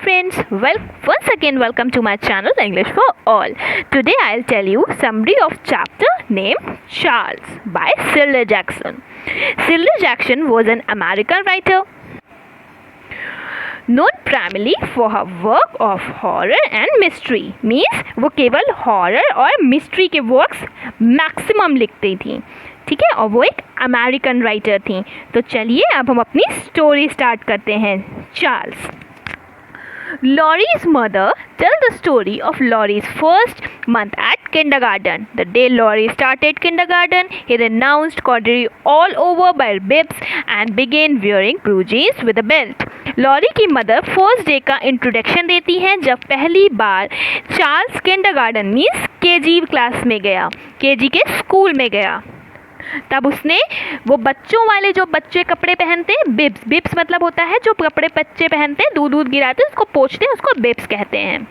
friends, once again welcome to my channel English for All. Today I'll tell you summary of chapter named Charles by Shirley Jackson. Shirley Jackson was an American writer known primarily for her work of horror and mystery. Means वो केवल horror और mystery के works maximum लिखती थी, ठीक है, और वो एक अमेरिकन राइटर थी. तो चलिए अब हम अपनी स्टोरी स्टार्ट करते हैं. Charles. Laurie's mother tells the story of Laurie's first month at kindergarten. The day Laurie started kindergarten, he renounced cautery all over by bibs and began wearing blue jeans with a belt. Laurie की mother first day का introduction देती हैं जब पहली बार Charles kindergarten means KG class में गया, KG के स्कूल में गया. तब उसने वो बच्चों वाले जो बच्चे कपड़े पहनते हैं, बिब्स मतलब होता है जो कपड़े बच्चे पहनते हैं, दूध गिराते हैं उसको पोंछते हैं, उसको बिब्स कहते हैं.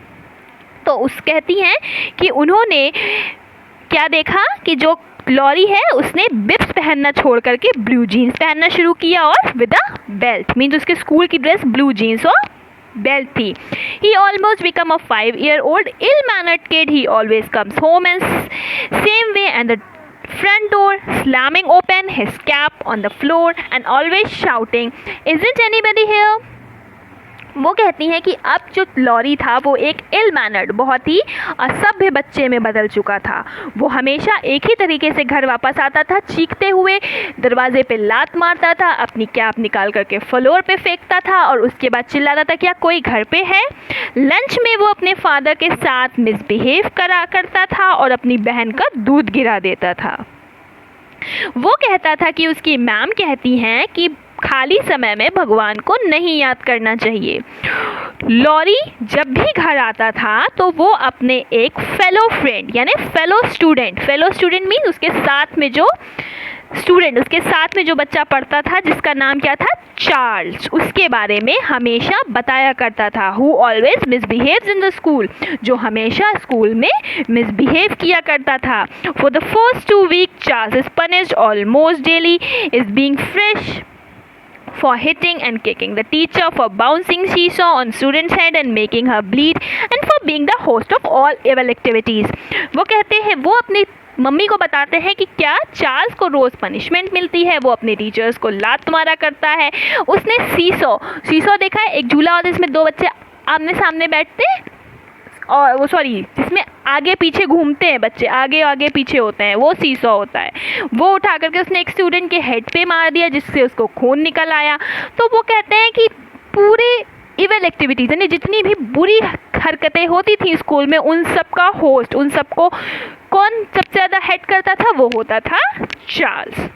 तो उस कहती हैं कि उन्होंने क्या देखा कि जो लॉरी है उसने बिब्स पहनना छोड़ करके ब्लू जीन्स पहनना शुरू किया और विद अ बेल्ट. मीन्स उसके स्कूल की ड्रेस ब्लू जीन्स और बेल्ट थी. He almost become a 5-year-old ill-mannered kid. He always comes home and same way and the front door slamming open, his cap on the floor and always shouting, "Isn't anybody here?" वो कहती हैं कि अब जो lorry था वो एक ill mannered, बहुत ही असभ्य बच्चे में बदल चुका था. वो हमेशा एक ही तरीके से घर वापस आता था, चीखते हुए दरवाजे पे लात मारता था, अपनी कैप निकाल करके फ्लोर पे फेंकता था और उसके बाद चिल्लाता था क्या कोई घर पे है. लंच में वो अपने फादर के साथ मिसबिहेव करा करता था और अपनी बहन का दूध गिरा देता था. वो कहता था कि उसकी मैम कहती हैं कि खाली समय में भगवान को नहीं याद करना चाहिए. लॉरी जब भी घर आता था तो वो अपने एक फेलो फ्रेंड यानी फेलो स्टूडेंट मीन उसके साथ में जो बच्चा पढ़ता था जिसका नाम क्या था, चार्ल्स, उसके बारे में हमेशा बताया करता था. Who always misbehaves in the school, जो हमेशा स्कूल में मिसबिहेव किया करता था. For the first 2 weeks Charles is punished almost daily, is being fresh for hitting and kicking the teacher, for bouncing seesaw on students' head and making her bleed, and for being the host of all evil activities. वो कहते हैं, वो अपनी mummy को बताते हैं कि क्या चार्ल्स को रोज़ पनिशमेंट मिलती है. वो अपने टीचर्स को लात मारा करता है. उसने सीसो देखा है, एक झूला होता है जिसमें 2 बच्चे आमने सामने बैठते हैं और वो जिसमें आगे पीछे घूमते हैं बच्चे, आगे पीछे होते हैं, वो सीसॉ होता है. वो उठा करके उसने एक स्टूडेंट के हेड पे मार दिया जिससे उसको खून निकल आया. तो वो कहते हैं कि पूरे इविल एक्टिविटीज़ यानी जितनी भी बुरी हरकतें होती थी स्कूल में उन सब का होस्ट, उन सबको कौन सबसे ज़्यादा हेड करता था, वो होता था चार्ल्स.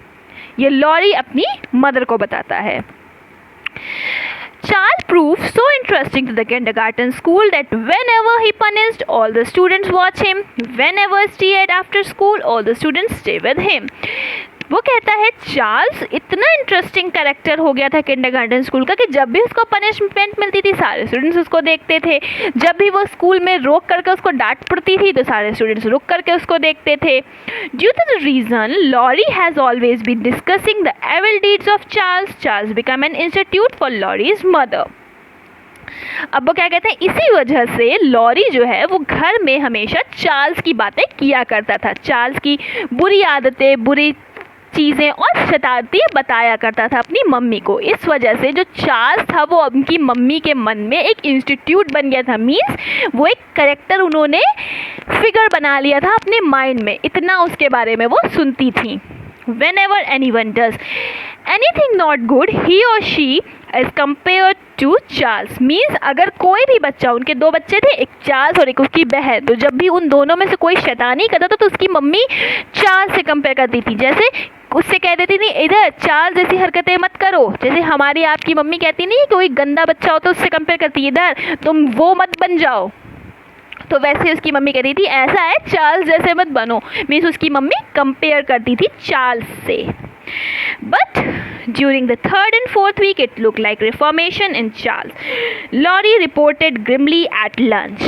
ये लॉरी अपनी मदर को बताता है. Charles proved so interesting to the kindergarten school that whenever he punished, all the students watch him. Whenever he stayed after school, all the students stay with him. वो कहता है Charles इतना interesting character हो गया था kindergarten school का कि जब भी उसको पनिशमेंट मिलती थी सारे स्टूडेंट्स उसको देखते थे. जब भी वो स्कूल में रोक करके उसको डांट पड़ती थी तो सारे स्टूडेंट्स रुक करके उसको देखते थे. Due to the reason Laurie has always been discussing the evil deeds of Charles become an institute for Laurie's mother. अब वो क्या कहते हैं, इसी वजह से लॉरी जो है वो घर में हमेशा चार्ल्स की बातें किया करता था, चार्ल्स की बुरी आदतें, बुरी चीज़ें और शतारतें बताया करता था अपनी मम्मी को. इस वजह से जो चार्ल्स था वो उनकी मम्मी के मन में एक इंस्टीट्यूट बन गया था. मीन्स वो एक करेक्टर उन्होंने फिगर बना लिया था अपने माइंड में, इतना उसके बारे में वो सुनती थी. Whenever anyone does anything not good, he or she is compared to Charles. Means अगर कोई भी बच्चा, उनके 2 बच्चे थे, एक चार्ल्स और एक उसकी बहन, तो जब भी उन दोनों में से कोई शैतानी करता था तो उसकी मम्मी चार्ल्स से कंपेयर करती थी. जैसे उससे कह देती थी इधर चार्ल्स जैसी हरकतें मत करो. जैसे हमारी आपकी मम्मी कहती नहीं कोई गंदा बच्चा हो तो उससे कंपेयर करती है इधर तुम वो मत बन जाओ, तो वैसे उसकी मम्मी कहती थी ऐसा है चार्ल्स जैसे मत बनो. मीन्स उसकी मम्मी कंपेयर करती थी चार्ल्स से. But during the 3rd and 4th week it looked like reformation in Charles. Laurie reported grimly at lunch.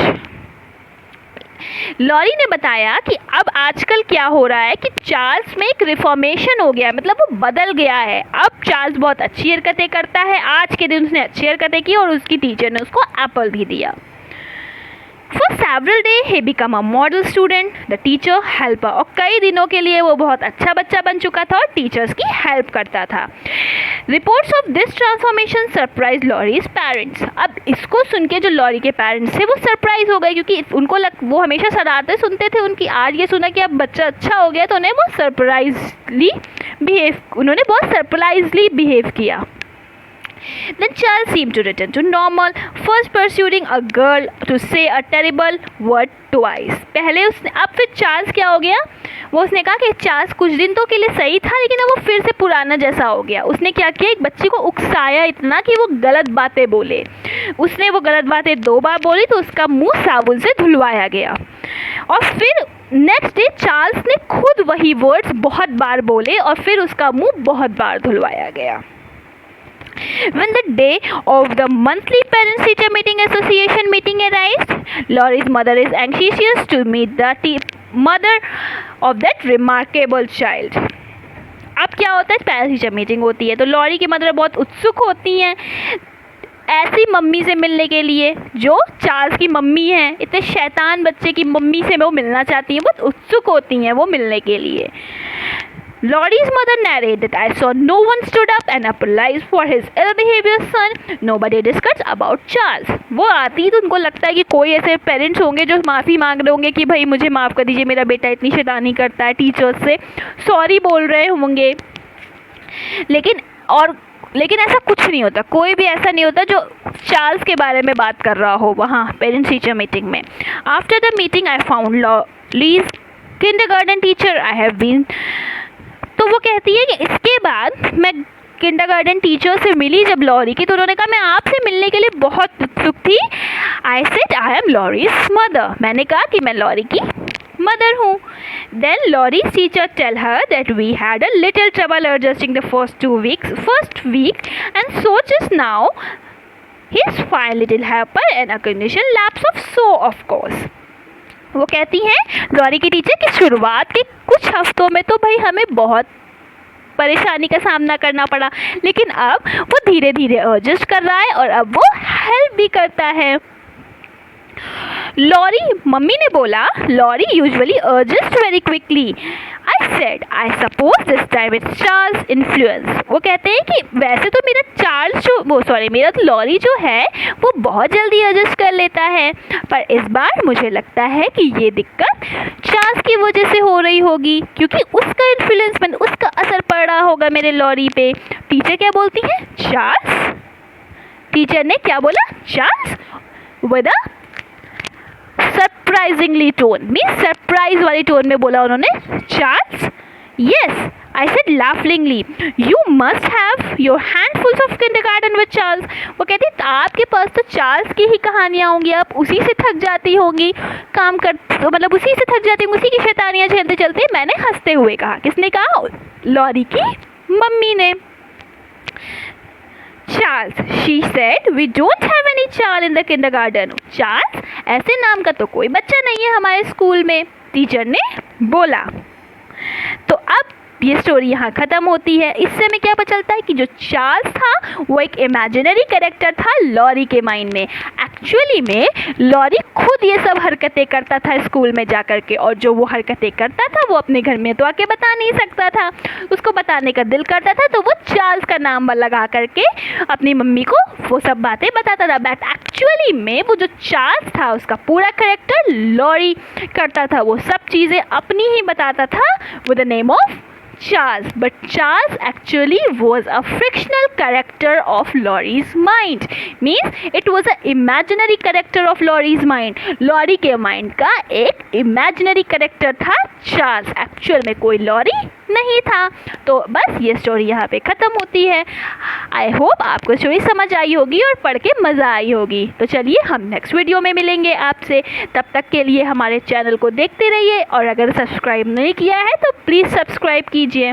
Laurie ने बताया कि अब आजकल क्या हो रहा है कि चार्ल्स में एक रिफॉर्मेशन हो गया है, मतलब वो बदल गया है। अब चार्ल्स बहुत अच्छी हरकतें करता है। आज के दिन उसने अच्छी हरकतें की और उसकी टीचर ने उसको एप्पल भी दिया। For several days he became a model student, the teacher helper। और कई दिनों के लिए वो बहुत अच्छा बच्चा बन चुका था और टीचर्स की हेल्प करता था। Reports of this transformation surprised Laurie's parents। अब इसको सुन के जो लॉरी के पेरेंट्स थे वो सरप्राइज हो गए, क्योंकि उनको वो हमेशा शरारतें सुनते थे उनकी। आज ये सुना कि अब बच्चा अच्छा हो गया तो उन्हें उन्होंने बहुत सरप्राइजली बिहेव किया। Then Charles seemed to return to normal, first pursuing a girl to say a terrible word twice। पहले उसने, अब फिर चार्ल्स क्या हो गया, वो उसने कहा कि चार्ल्स कुछ दिन तो के लिए सही था, लेकिन अब वो फिर से पुराना जैसा हो गया। उसने क्या किया, एक बच्चे को उकसाया इतना कि वो गलत बातें बोले। उसने वो गलत बातें 2 बार बोली तो उसका मुंह साबुन से धुलवाया गया। और फिर नेक्स्ट डे चार्ल्स ने खुद वही वर्ड्स बहुत बार बोले और फिर उसका मुंह बहुत बार धुलवाया गया। When the day of the monthly Parents-Teacher Meeting Association meeting arrives, Laurie's mother is anxious to meet the mother of that remarkable child। अब क्या होता है, पेरेंट्स टीचर मीटिंग होती है तो लॉरी की मदर बहुत उत्सुक होती हैं ऐसी मम्मी से मिलने के लिए जो चार्ल्स की मम्मी है। इतने शैतान बच्चे की मम्मी से वो मिलना चाहती हैं, बहुत उत्सुक होती हैं वो मिलने के लिए। Laurie's mother narrated, I saw no one stood up and apologized for his ill-behaved son. Nobody discussed about Charles। वो आती तो उनको लगता है कि कोई ऐसे पेरेंट्स होंगे जो माफ़ी मांग रहे होंगे कि भाई मुझे माफ़ कर दीजिए, मेरा बेटा इतनी शैतानी करता है, टीचर्स से सॉरी बोल रहे होंगे। लेकिन ऐसा कुछ नहीं होता, कोई भी ऐसा नहीं होता जो चार्ल्स के बारे में बात कर रहा हो वहाँ पेरेंट्स टीचर मीटिंग में। After the meeting I found Laurie's kindergarten teacher I have been. तो वो कहती है कि इसके बाद मैं किंडरगार्टन टीचर से मिली जब लॉरी की, तो उन्होंने कहा मैं आपसे मिलने के लिए बहुत उत्सुक थी। I said I am Laurie's mother. मैंने कहा कि मैं लॉरी की मदर हूँ। Then Laurie's teacher tell her that we had a little trouble adjusting the first week and so just now he is fine little helper and a condition lapse of so of course. वो कहती हैं lorry की teacher कि शुरुआत के कुछ हफ्तों में तो भाई हमें बहुत परेशानी का सामना करना पड़ा, लेकिन अब वो धीरे धीरे एडजस्ट कर रहा है और अब वो हेल्प भी करता है। लॉरी, मम्मी ने बोला, Laurie usually adjust very quickly. I said I suppose this time it's Charles influence. वो कहते हैं कि वैसे तो मेरा लॉरी जो है वो बहुत जल्दी एडजस्ट कर लेता है, पर इस बार मुझे लगता है कि ये दिक्कत चार्ल्स की वजह से हो रही होगी, क्योंकि उसका इन्फ्लुएंस उसका असर पड़ रहा होगा मेरे लॉरी पे। टीचर क्या बोलती है, चार्ल्स। टीचर ने क्या बोला, Charles with a surprisingly tone, means surprise वाली टोन में बोला उन्होंने, Charles. Yes I said laughingly, you must have your handfuls of kindergarten with Charles. वो कहती है आपके पास तो चार्ल्स की ही कहानियाँ होंगी, आप उसी से थक जाती होंगी, उसी से थक जाती होंगी, उसी की शैतानियाँ झेलते चलते। मैंने हंसते हुए कहा। किसने कहा, लॉरी की मम्मी ने। Charles, she said, we don't have any Charles in the kindergarten। Charles, ऐसे नाम का तो कोई बच्चा नहीं है हमारे स्कूल में, टीचर ने बोला। तो अब ये स्टोरी यहाँ ख़त्म होती है। इससे हमें क्या पता चलता है कि जो चार्ल्स था वो एक इमेजिनरी कैरेक्टर था लॉरी के माइंड में। एक्चुअली में लॉरी खुद ये सब हरकतें करता था स्कूल में जा कर के, और जो वो हरकतें करता था वो अपने घर में तो आके बता नहीं सकता था, उसको बताने का दिल करता था तो वो चार्ल्स का नाम लगा करके अपनी मम्मी को वो सब बातें बताता था। बट एक्चुअली में वो जो चार्ल्स था उसका पूरा कैरेक्टर लॉरी करता था, वो सब चीज़ें अपनी ही बताता था with the name of Charles, but Charles actually was a fictional character of Laurie's mind. Means it was an imaginary character of Laurie's mind. Laurie के mind का एक imaginary character था Charles. Actual में कोई Laurie नहीं था। तो बस ये स्टोरी यहाँ पे ख़त्म होती है। आई होप आपको स्टोरी समझ आई होगी और पढ़ के मज़ा आई होगी। तो चलिए हम नेक्स्ट वीडियो में मिलेंगे आपसे। तब तक के लिए हमारे चैनल को देखते रहिए, और अगर सब्सक्राइब नहीं किया है तो प्लीज़ सब्सक्राइब कीजिए।